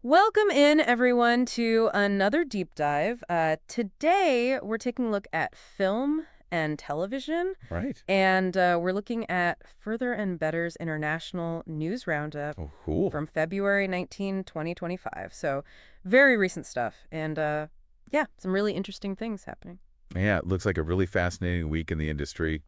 Welcome in, everyone, to another deep dive. Today, we're taking a look at film and television, Right. and we're looking at Further and Better's International News Roundup Oh, cool. from February 19, 2025. So, very recent stuff, and yeah, some really interesting things happening. Yeah, it looks like a really fascinating week in the industry.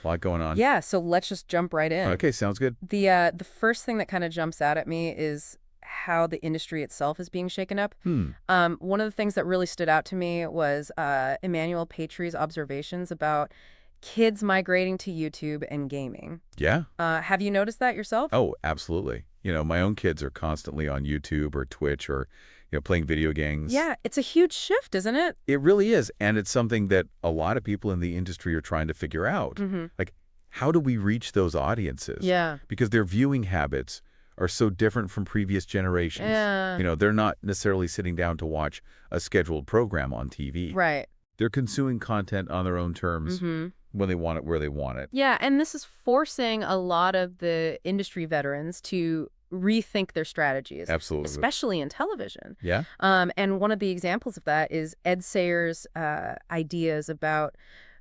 A lot going on. Yeah, so let's just jump right in. Okay, sounds good. The first thing that kind of jumps out at me is how the industry itself is being shaken up. Hmm. One of the things that really stood out to me was Emmanuel Patri's observations about kids migrating to YouTube and gaming. Yeah. Have you noticed that yourself? Oh, absolutely. My own kids are constantly on YouTube or Twitch or, playing video games. Yeah, it's a huge shift, isn't it? It really is. And it's something that a lot of people in the industry are trying to figure out. Mm-hmm. Like, how do we reach those audiences? Yeah. Because their viewing habits are so different from previous generations. Yeah. They're not necessarily sitting down to watch a scheduled program on TV. Right. They're consuming content on their own terms when they want it, where they want it. Yeah, and this is forcing a lot of the industry veterans to rethink their strategies. Absolutely. Especially in television. Yeah? And one of the examples of that is Ed Sayers' ideas about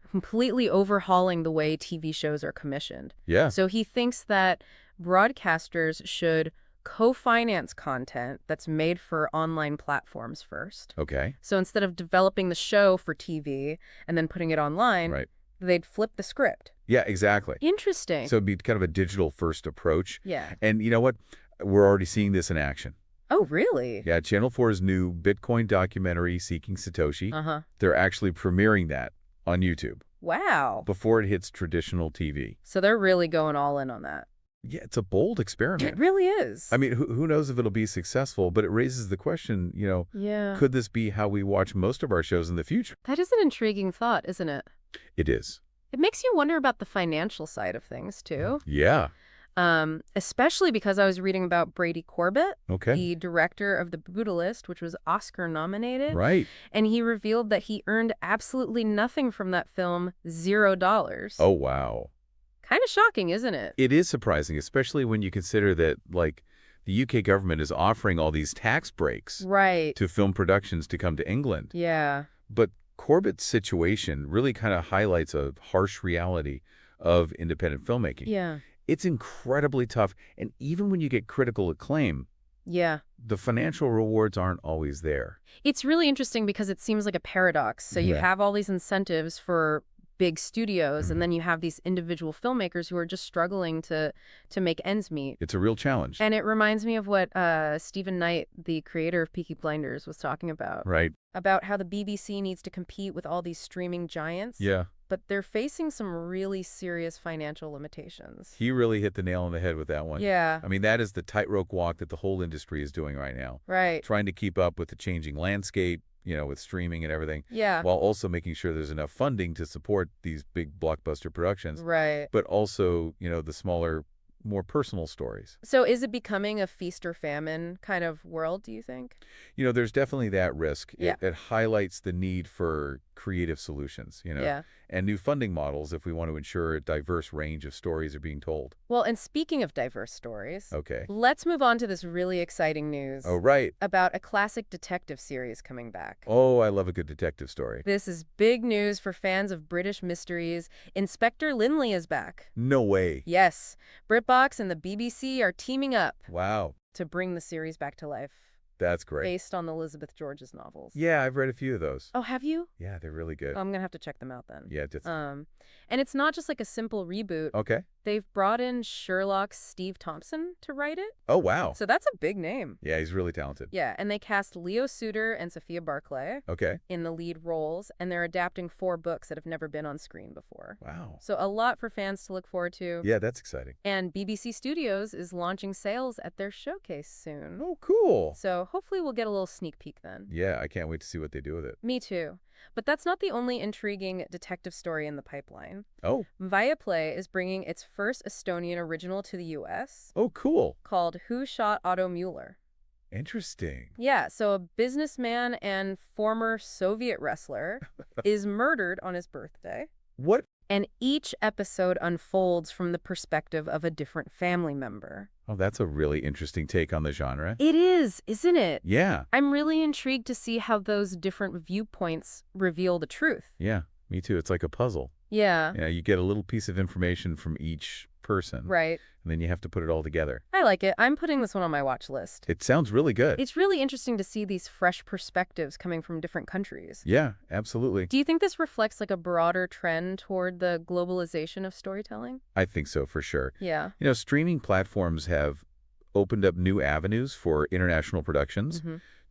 completely overhauling the way TV shows are commissioned. Yeah. So he thinks that broadcasters should co-finance content that's made for online platforms first. Okay. So instead of developing the show for TV and then putting it online, Right. they'd flip the script. Yeah, exactly. Interesting. So it'd be kind of a digital-first approach. Yeah. And you know what? We're already seeing this in action. Oh, really? Yeah, Channel 4's new Bitcoin documentary, Seeking Satoshi, Uh-huh. they're actually premiering that on YouTube Wow. before it hits traditional TV. So they're really going all in on that. Yeah, it's a bold It experiment. really is. I mean, who knows if it'll be successful, but it raises the question, Yeah. could this be how we watch most of our shows in the future? That is an intriguing thought, isn't it? It is. It makes you wonder about the financial side of things, too. Yeah. Especially because I was reading about Brady Corbet, Okay. the director of The Brutalist, which was Oscar nominated. Right. And he revealed that he earned absolutely nothing from that film, $0. Oh, wow. Kind of shocking, isn't it? It is surprising, especially when you consider that, like, the UK government is offering all these tax breaks Right. to film productions to come to England. Yeah. But Corbett's situation really kind of highlights a harsh reality of independent filmmaking. Yeah. It's incredibly tough, and even when you get critical acclaim, Yeah. the financial rewards aren't always there. It's really interesting because it seems like a paradox. So you Yeah. have all these incentives for big studios, and then you have these individual filmmakers who are just struggling to make ends meet. It's a real challenge. And it reminds me of what Stephen Knight, the creator of Peaky Blinders, was talking about. Right. About how the BBC needs to compete with all these streaming giants. Yeah. But they're facing some really serious financial limitations. He really hit the nail on the head with that one. Yeah. I mean, that is the tightrope walk that the whole industry is doing right now. Right. Trying to keep up with the changing landscape, with streaming and everything, Yeah. while also making sure there's enough funding to support these big blockbuster productions, Right. but also, the smaller, more personal stories. So is it becoming a feast or famine kind of world, do you think? There's definitely that risk. Yeah. It highlights the need for creative solutions, Yeah. and new funding models if we want to ensure a diverse range of stories are being told. Well, and speaking of diverse stories, Okay. let's move on to this really exciting news Oh, right. about a classic detective series coming back. Oh, I love a good detective story. This is big news for fans of British mysteries. Inspector Lynley is back. No way. Yes, BritBox and the BBC are teaming up Wow. to bring the series back to life, That's great. based on Elizabeth George's novels. Yeah, I've read a few of those. Oh, have you? Yeah, they're really good. I'm gonna have to check them out then. Yeah, just And it's not just like a simple reboot. okay. They've brought in Sherlock's Steve Thompson to write it. Oh, wow. So that's a big name. Yeah, he's really talented. Yeah, and they cast Leo Suter and Sophia Barclay Okay. in the lead roles, and they're adapting 4 books that have never been on screen before. Wow. So a lot for fans to look forward to. Yeah, that's exciting. And BBC Studios is launching sales at their showcase soon. Oh, cool. So hopefully we'll get a little sneak peek then. Yeah, I can't wait to see what they do with it. Me too. But that's not the only intriguing detective story in the pipeline. Oh. Viaplay is bringing its first Estonian original to the U.S. Oh, cool. called Who Shot Otto Mueller? Interesting. Yeah, so a businessman and former Soviet wrestler is murdered on his birthday. What? And each episode unfolds from the perspective of a different family member. Oh, that's a really interesting take on the genre. It is, isn't it? Yeah. I'm really intrigued to see how those different viewpoints reveal the truth. Yeah, me too. It's like a puzzle. Yeah. Yeah, you get a little piece of information from each person, Right. and then you have to put it all together. I like it. I'm putting this one on my watch list. It sounds really good. It's really interesting to see these fresh perspectives coming from different countries. Yeah, absolutely. Do you think this reflects like a broader trend toward the globalization of storytelling? I think so, for sure. Yeah. Streaming platforms have opened up new avenues for international productions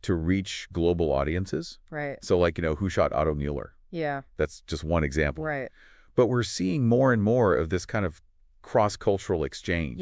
to reach global audiences. Right. So like, Who Shot Otto Mueller? Yeah. That's just one example. Right. But we're seeing more and more of this kind of cross-cultural exchange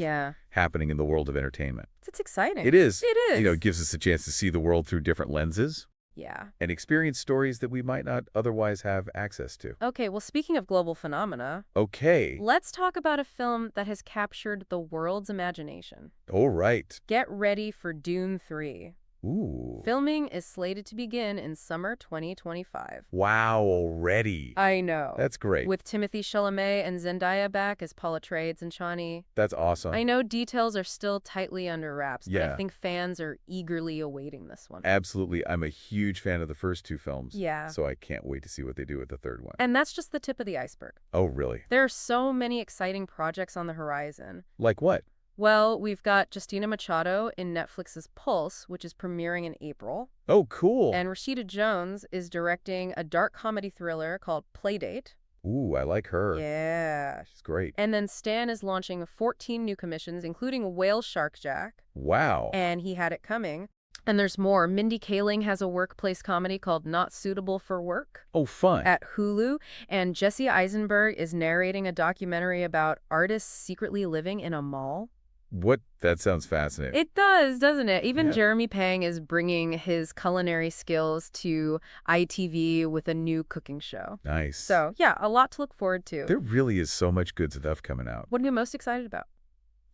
happening in the world of entertainment. It's exciting. It is. It is. It gives us a chance to see the world through different lenses. Yeah. And experience stories that we might not otherwise have access to. Okay, well, speaking of global phenomena, Okay. let's talk about a film that has captured the world's imagination. All right. Get ready for Dune 3. Ooh. Filming is slated to begin in summer 2025. Wow, already. I know. That's great. With Timothée Chalamet and Zendaya back as Paul Atreides and Chani. That's awesome. I know details are still tightly under wraps, but Yeah. I think fans are eagerly awaiting this one. Absolutely. I'm a huge fan of the first two films. Yeah. So I can't wait to see what they do with the third one. And that's just the tip of the iceberg. Oh, really? There are so many exciting projects on the horizon. Like what? Well, we've got Justina Machado in Netflix's Pulse, which is premiering in April. Oh, cool. And Rashida Jones is directing a dark comedy thriller called Playdate. Ooh, I like her. Yeah. She's great. And then Stan is launching 14 new commissions, including Whale Shark Jack. Wow. And he had it coming. And there's more. Mindy Kaling has a workplace comedy called Not Suitable for Work. Oh, fun. At Hulu. And Jesse Eisenberg is narrating a documentary about artists secretly living in a mall. What? That sounds fascinating. It does, doesn't it? Even Yeah. Jeremy Pang is bringing his culinary skills to ITV with a new cooking show. Nice. So, yeah, a lot to look forward to. There really is so much good stuff coming out. What are you most excited about?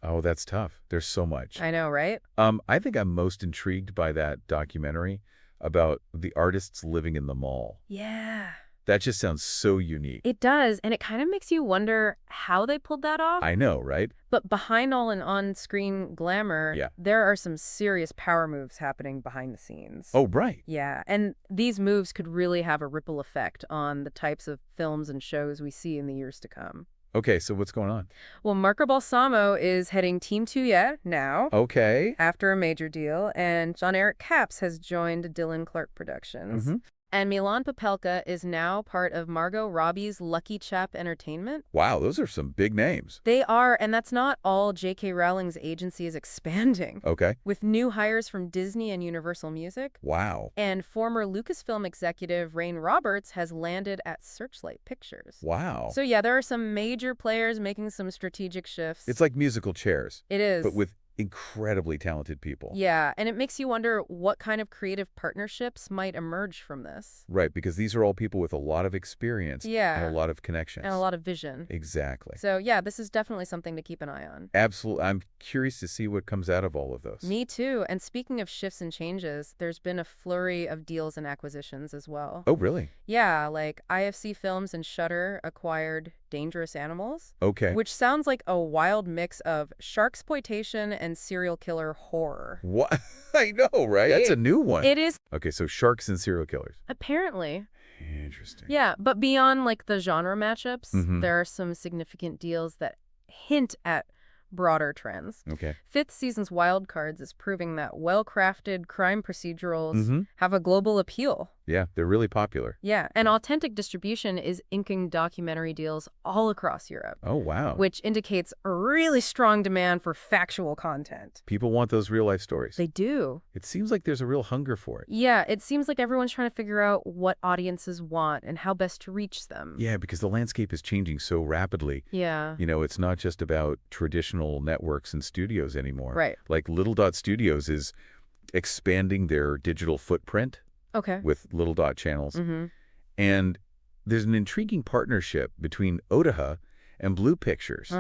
Oh, that's tough. There's so much. I know, right? I think I'm most intrigued by that documentary about the artists living in the mall. Yeah. That just sounds so unique. It does, and it kind of makes you wonder how they pulled that off. I know, right? But behind all an on-screen glamour, there are some serious power moves happening behind the scenes. Oh, right. Yeah, and these moves could really have a ripple effect on the types of films and shows we see in the years to come. Okay, so what's going on? Well, Marco Balsamo is heading Team 2 now. Okay. After a major deal, and John-Eric Capps has joined Dylan Clark Productions. And Milan Popelka is now part of Margot Robbie's Lucky Chap Entertainment. Wow, those are some big names. They are, and that's not all. J.K. Rowling's agency is expanding. Okay. With new hires from Disney and Universal Music. Wow. And former Lucasfilm executive Rain Roberts has landed at Searchlight Pictures. Wow. So yeah, there are some major players making some strategic shifts. It's like musical chairs. It is. But with incredibly talented people. Yeah, and it makes you wonder what kind of creative partnerships might emerge from this. Right, because these are all people with a lot of experience and a lot of connections. And a lot of vision. Exactly. So yeah, this is definitely something to keep an eye on. Absolutely. I'm curious to see what comes out of all of those. Me too. And speaking of shifts and changes, there's been a flurry of deals and acquisitions as well. Oh, really? Yeah, like IFC Films and Shudder acquired Dangerous Animals. Okay. Which sounds like a wild mix of sharksploitation and serial killer horror. What? I know, right? That's a new one. It is. Okay, so sharks and serial killers. Apparently. Interesting. Yeah, but beyond like the genre matchups, there are some significant deals that hint at broader trends. Okay. Fifth season's Wild Cards is proving that well-crafted crime procedurals have a global appeal. Yeah, they're really popular. Yeah, and Authentic Distribution is inking documentary deals all across Europe. Oh, wow. Which indicates a really strong demand for factual content. People want those real-life stories. They do. It seems like there's a real hunger for it. Yeah, it seems like everyone's trying to figure out what audiences want and how best to reach them. Yeah, because the landscape is changing so rapidly. Yeah. It's not just about traditional networks and studios anymore. Right. Like Little Dot Studios is expanding their digital footprint. Okay. With Little Dot channels. And there's an intriguing partnership between Otaha and Blue Pictures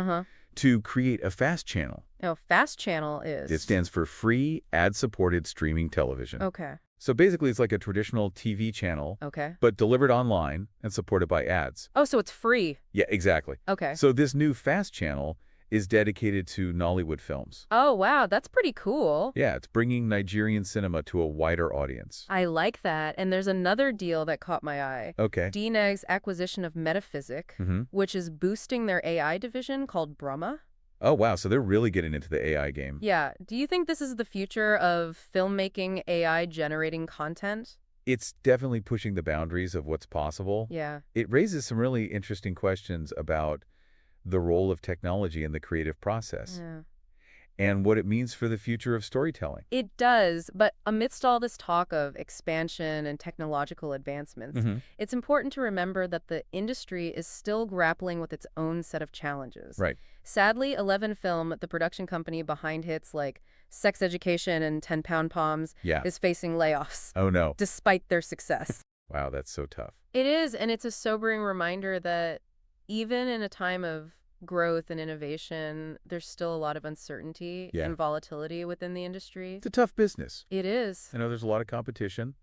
to create a FAST channel. Oh, FAST channel is? It stands for Free Ad-Supported Streaming Television. Okay. So basically it's like a traditional TV channel, okay, but delivered online and supported by ads. Oh, so it's free. Yeah, exactly. Okay. So this new FAST channel is dedicated to Nollywood films. Oh, wow, that's pretty cool. Yeah, it's bringing Nigerian cinema to a wider audience. I like that. And there's another deal that caught my eye. Okay. DNEG's acquisition of Metaphysic, which is boosting their AI division called Brahma. Oh, wow, so they're really getting into the AI game. Yeah. Do you think this is the future of filmmaking AI generating content? It's definitely pushing the boundaries of what's possible. Yeah. It raises some really interesting questions about the role of technology in the creative process Yeah. and what it means for the future of storytelling. It does, but amidst all this talk of expansion and technological advancements, it's important to remember that the industry is still grappling with its own set of challenges. Right. Sadly, 11 Film, the production company behind hits like Sex Education and 10 Pound Poms, is facing layoffs. Oh, no. Despite their success. Wow, that's so tough. It is, and it's a sobering reminder that even in a time of growth and innovation, there's still a lot of uncertainty and volatility within the industry. It's a tough business. It is. I know there's a lot of competition,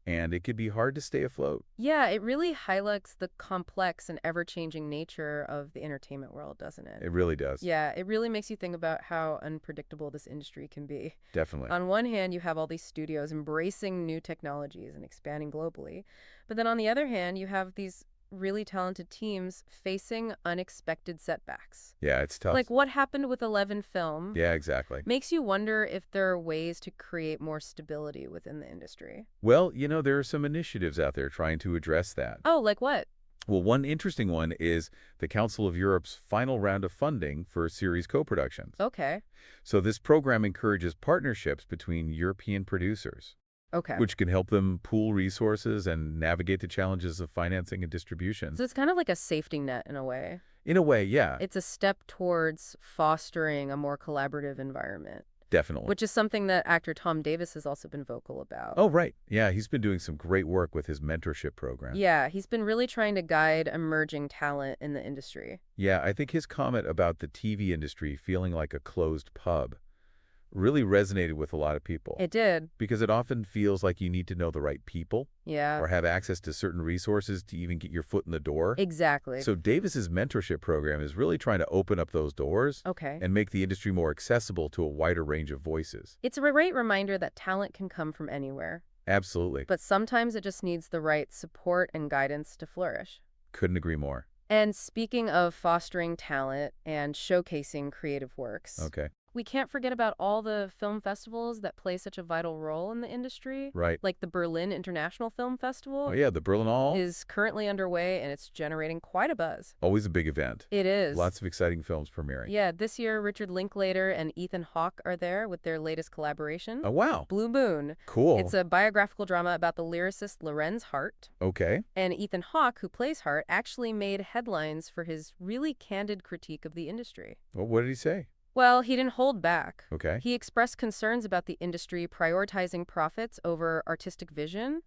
and it could be hard to stay afloat. Yeah, it really highlights the complex and ever-changing nature of the entertainment world, doesn't it? It really does. Yeah, it really makes you think about how unpredictable this industry can be. Definitely. On one hand, you have all these studios embracing new technologies and expanding globally. But then on the other hand, you have these really talented teams facing unexpected setbacks. Yeah, it's tough. Like what happened with 11 Film. Yeah, exactly. Makes you wonder if there are ways to create more stability within the industry. Well, there are some initiatives out there trying to address that. Oh, like what? Well, one interesting one is the Council of Europe's final round of funding for series co-productions. Okay. So this program encourages partnerships between European producers. Okay. Which can help them pool resources and navigate the challenges of financing and distribution. So it's kind of like a safety net in a way. In a way, yeah. It's a step towards fostering a more collaborative environment. Definitely. Which is something that actor Tom Davis has also been vocal about. Oh, right. Yeah, he's been doing some great work with his mentorship program. Yeah, he's been really trying to guide emerging talent in the industry. Yeah, I think his comment about the TV industry feeling like a closed pub really resonated with a lot of people. It did. Because it often feels like you need to know the right people. Yeah. Or have access to certain resources to even get your foot in the door. Exactly. So Davis's mentorship program is really trying to open up those doors. Okay. And make the industry more accessible to a wider range of voices. It's a great reminder that talent can come from anywhere. Absolutely. But sometimes it just needs the right support and guidance to flourish. Couldn't agree more. And speaking of fostering talent and showcasing creative works. Okay. We can't forget about all the film festivals that play such a vital role in the industry. Right. Like the Berlin International Film Festival. Oh, yeah, the Berlinale is currently underway, and it's generating quite a buzz. Always a big event. It is. Lots of exciting films premiering. Yeah, this year, Richard Linklater and Ethan Hawke are there with their latest collaboration. Oh, wow. Blue Moon. Cool. It's a biographical drama about the lyricist Lorenz Hart. Okay. And Ethan Hawke, who plays Hart, actually made headlines for his really candid critique of the industry. Well, what did he say? Well, he didn't hold back. Okay. He expressed concerns about the industry prioritizing profits over artistic vision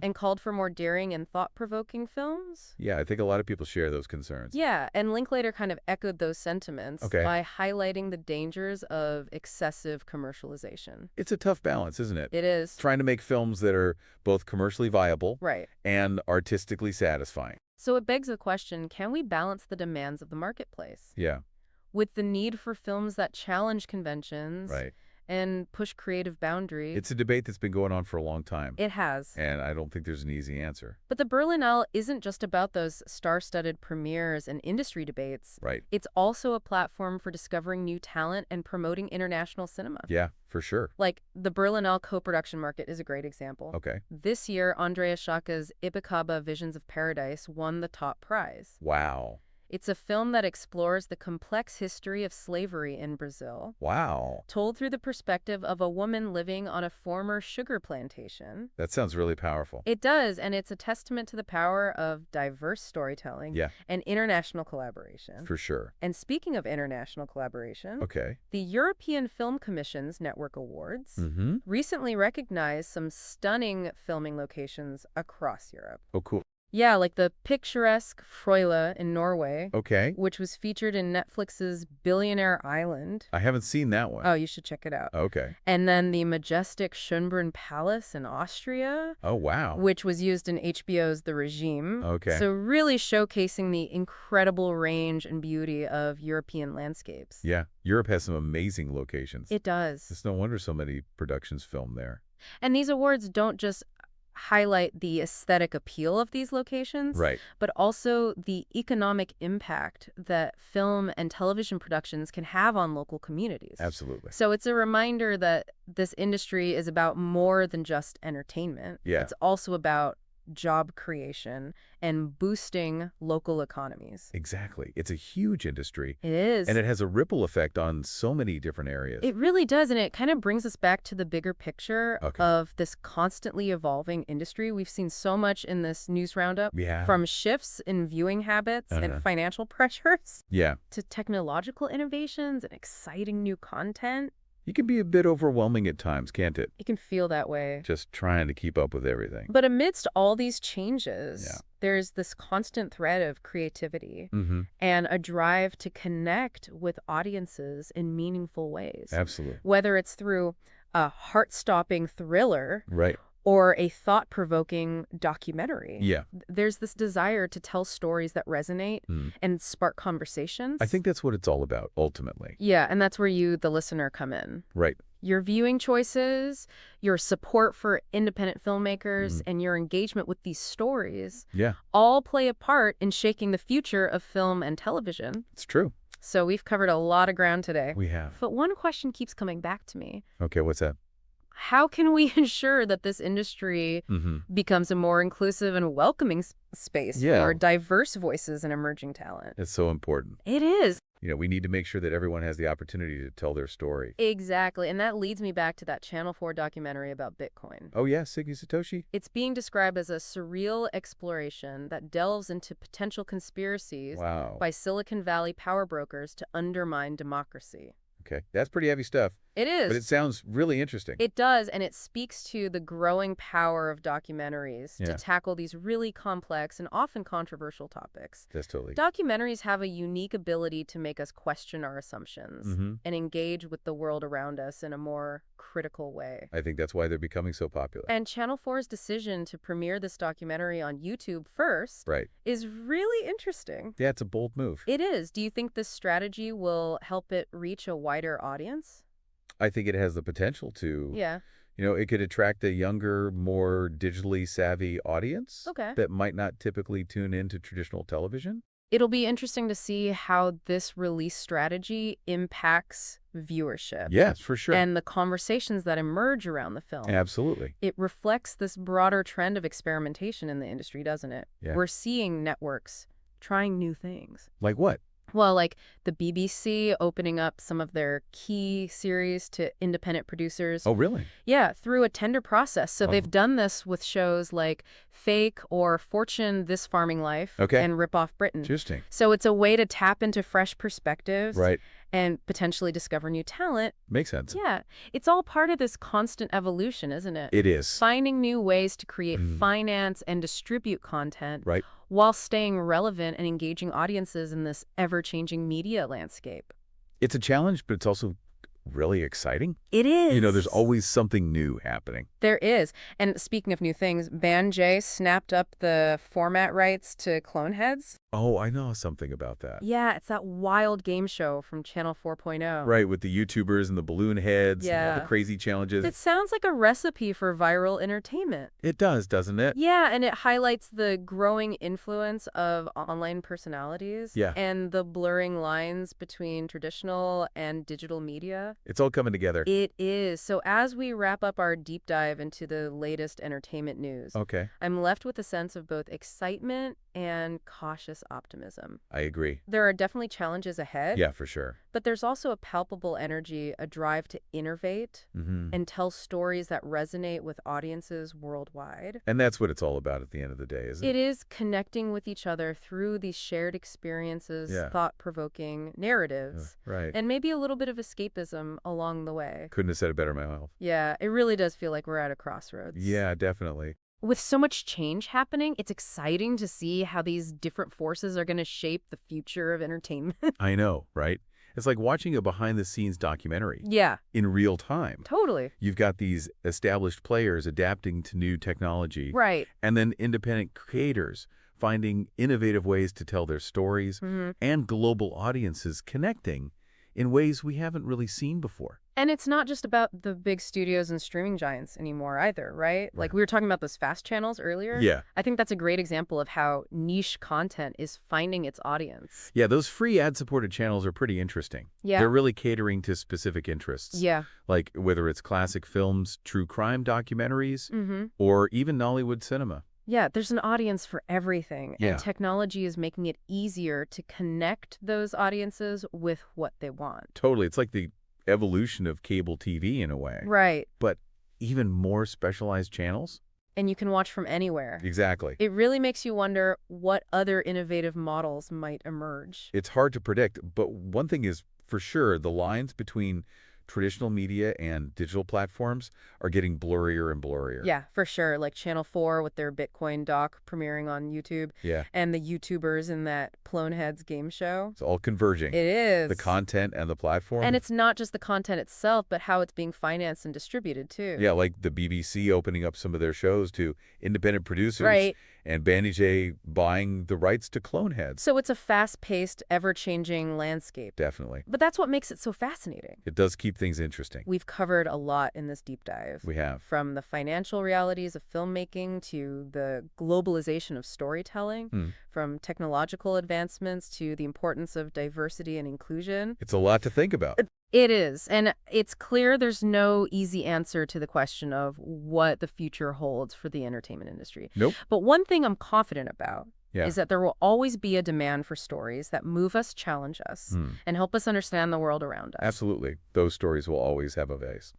and called for more daring and thought-provoking films. Yeah, I think a lot of people share those concerns. Yeah, and Linklater kind of echoed those sentiments by highlighting the dangers of excessive commercialization. It's a tough balance, isn't it? It is. Trying to make films that are both commercially viable and artistically satisfying. So it begs the question, can we balance the demands of the marketplace? Yeah. With the need for films that challenge conventions and push creative boundaries. It's a debate that's been going on for a long time. It has. And I don't think there's an easy answer. But the Berlinale isn't just about those star-studded premieres and industry debates. Right. It's also a platform for discovering new talent and promoting international cinema. Yeah, for sure. Like, the Berlinale co-production market is a great example. Okay. This year, Andreas Schacke's Ibikaba Visions of Paradise won the top prize. Wow. It's a film that explores the complex history of slavery in Brazil. Wow. Told through the perspective of a woman living on a former sugar plantation. That sounds really powerful. It does, and it's a testament to the power of diverse storytelling and international collaboration. For sure. And speaking of international collaboration, the European Film Commission's Network Awards recently recognized some stunning filming locations across Europe. Oh, cool. Yeah, like the picturesque Frøya in Norway, Okay. which was featured in Netflix's Billionaire Island. I haven't seen that one. Oh, you should check it out. Okay. And then the majestic Schönbrunn Palace in Austria, Oh, wow. which was used in HBO's The Regime. Okay. So really showcasing the incredible range and beauty of European landscapes. Yeah, Europe has some amazing locations. It does. It's no wonder so many productions film there. And these awards don't just highlight the aesthetic appeal of these locations, Right. but also the economic impact that film and television productions can have on local communities. Absolutely. So it's a reminder that this industry is about more than just entertainment. Yeah. It's also about job creation and boosting local economies. Exactly. It's a huge industry. It is. And it has a ripple effect on so many different areas. It really does, and it kind of brings us back to the bigger picture of this constantly evolving industry. We've seen so much in this news roundup, from shifts in viewing habits and financial pressures to technological innovations and exciting new content. It can be a bit overwhelming at times, can't it? It can feel that way. Just trying to keep up with everything. But amidst all these changes, there's this constant thread of creativity and a drive to connect with audiences in meaningful ways. Absolutely. Whether it's through a heart-stopping thriller or a thought-provoking documentary. Yeah. There's this desire to tell stories that resonate and spark conversations. I think that's what it's all about, ultimately. Yeah, and that's where you, the listener, come in. Right. Your viewing choices, your support for independent filmmakers, and your engagement with these stories all play a part in shaping the future of film and television. It's true. So we've covered a lot of ground today. We have. But one question keeps coming back to me. Okay, what's that? How can we ensure that this industry becomes a more inclusive and welcoming space for diverse voices and emerging talent? It's so important. It is. You know, we need to make sure that everyone has the opportunity to tell their story. Exactly. And that leads me back to that Channel 4 documentary about Bitcoin. Oh, yeah, Satoshi? It's being described as a surreal exploration that delves into potential conspiracies by Silicon Valley power brokers to undermine democracy. Okay, that's pretty heavy stuff. It is. But it sounds really interesting. It does, and it speaks to the growing power of documentaries to tackle these really complex and often controversial topics. That's totally. Documentaries have a unique ability to make us question our assumptions and engage with the world around us in a more critical way. I think that's why they're becoming so popular. And Channel 4's decision to premiere this documentary on YouTube first is really interesting. Yeah, it's a bold move. It is. Do you think this strategy will help it reach a wider audience? I think it has the potential to. Yeah. You know, it could attract a younger, more digitally savvy audience that might not typically tune into traditional television. It'll be interesting to see how this release strategy impacts viewership. Yes, for sure. And the conversations that emerge around the film. Absolutely. It reflects this broader trend of experimentation in the industry, doesn't it? Yeah. We're seeing networks trying new things. Like what? Well, like the BBC opening up some of their key series to independent producers. Oh, really? Yeah, through a tender process. So they've done this with shows like Fake or Fortune, This Farming Life, and Rip Off Britain. Interesting. So it's a way to tap into fresh perspectives and potentially discover new talent. Makes sense. Yeah. It's all part of this constant evolution, isn't it? It is. Finding new ways to create, finance, and distribute content while staying relevant and engaging audiences in this ever-changing media landscape. It's a challenge, but it's also really exciting. It is. You know, there's always something new happening. There is. And speaking of new things, Banjay snapped up the format rights to Cloneheads. Oh, I know something about that. Yeah, it's that wild game show from Channel 4.0. Right, with the YouTubers and the balloon heads and all the crazy challenges. It sounds like a recipe for viral entertainment. It does, doesn't it? Yeah, and it highlights the growing influence of online personalities and the blurring lines between traditional and digital media. It's all coming together. It is. So as we wrap up our deep dive into the latest entertainment news, I'm left with a sense of both excitement and cautious optimism. I agree. There are definitely challenges ahead. Yeah, for sure. But there's also a palpable energy, a drive to innovate and tell stories that resonate with audiences worldwide. And that's what it's all about at the end of the day, isn't it? It is connecting with each other through these shared experiences, thought-provoking narratives, and maybe a little bit of escapism along the way. Couldn't have said it better myself. Yeah, it really does feel like we're at a crossroads. Yeah, definitely. With so much change happening, it's exciting to see how these different forces are going to shape the future of entertainment. I know, right? It's like watching a behind-the-scenes documentary. Yeah. In real time. Totally. You've got these established players adapting to new technology. Right. And then independent creators finding innovative ways to tell their stories, and global audiences connecting in ways we haven't really seen before. And it's not just about the big studios and streaming giants anymore either, right? Like we were talking about those fast channels earlier. Yeah. I think that's a great example of how niche content is finding its audience. Yeah, those free ad-supported channels are pretty interesting. Yeah. They're really catering to specific interests. Yeah. Like whether it's classic films, true crime documentaries, or even Nollywood cinema. Yeah, there's an audience for everything, Yeah. and technology is making it easier to connect those audiences with what they want. Totally. It's like the evolution of cable TV in a way. Right. But even more specialized channels? And you can watch from anywhere. Exactly. It really makes you wonder what other innovative models might emerge. It's hard to predict, but one thing is for sure, the lines between traditional media and digital platforms are getting blurrier and blurrier. Yeah, for sure. Like Channel 4 with their Bitcoin doc premiering on YouTube. Yeah. And the YouTubers in that Cloneheads game show. It's all converging. It is. The content and the platform. And it's not just the content itself, but how it's being financed and distributed, too. Yeah, like the BBC opening up some of their shows to independent producers. Right. And Bandage buying the rights to Cloneheads. So it's a fast-paced, ever-changing landscape. Definitely. But that's what makes it so fascinating. It does keep things interesting. We've covered a lot in this deep dive. We have. From the financial realities of filmmaking to the globalization of storytelling, from technological advancements to the importance of diversity and inclusion. It's a lot to think about. It is. And it's clear there's no easy answer to the question of what the future holds for the entertainment industry. Nope. But one thing I'm confident about is that there will always be a demand for stories that move us, challenge us, and help us understand the world around us. Absolutely. Those stories will always have a voice.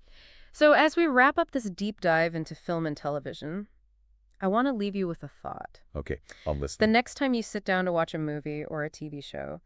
So as we wrap up this deep dive into film and television, I want to leave you with a thought. Okay, I'll listen. The next time you sit down to watch a movie or a TV show,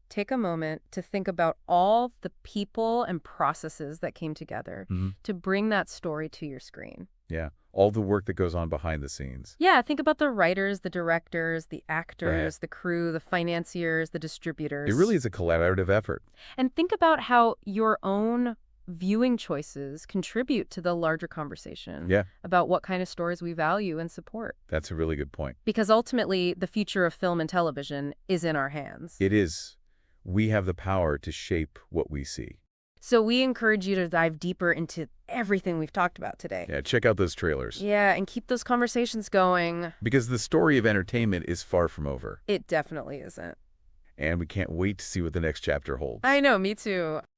take a moment to think about all the people and processes that came together to bring that story to your screen. Yeah, all the work that goes on behind the scenes. Yeah, think about the writers, the directors, the actors, the crew, the financiers, the distributors. It really is a collaborative effort. And think about how your own viewing choices contribute to the larger conversation about what kind of stories we value and support. That's a really good point. Because ultimately, the future of film and television is in our hands. It is. We have the power to shape what we see. So we encourage you to dive deeper into everything we've talked about today. Yeah, check out those trailers. Yeah, and keep those conversations going. Because the story of entertainment is far from over. It definitely isn't. And we can't wait to see what the next chapter holds. I know, me too.